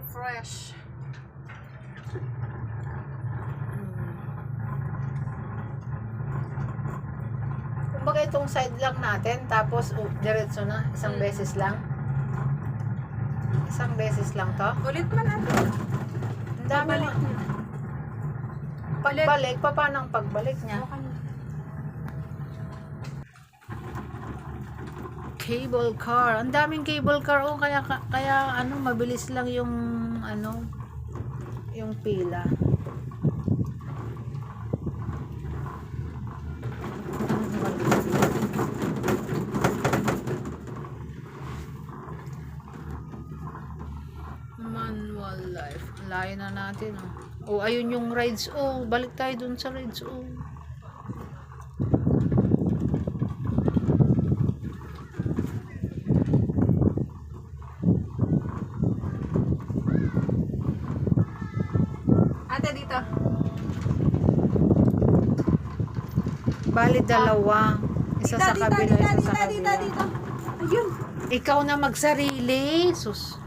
Refresh. Kumbaga itong side lang natin, tapos diretso na, isang beses lang. Isang beses lang to. Ulit man natin. Ang dami Pabalik mo. na. Pagbalik, paano ang pagbalik niya? Cable car. Ang daming cable car. Oh, kaya ano, mabilis lang yung ano, yung pila. Manual life. Layo na natin, oh. Oh, ayun yung rides. Oh, balik tayo dun sa rides. Oh. Ate, dito. Bali dalawa. Isa sa kabila, isa sa kabila. Dito. Ayun. Ikaw na magsarili. Sus.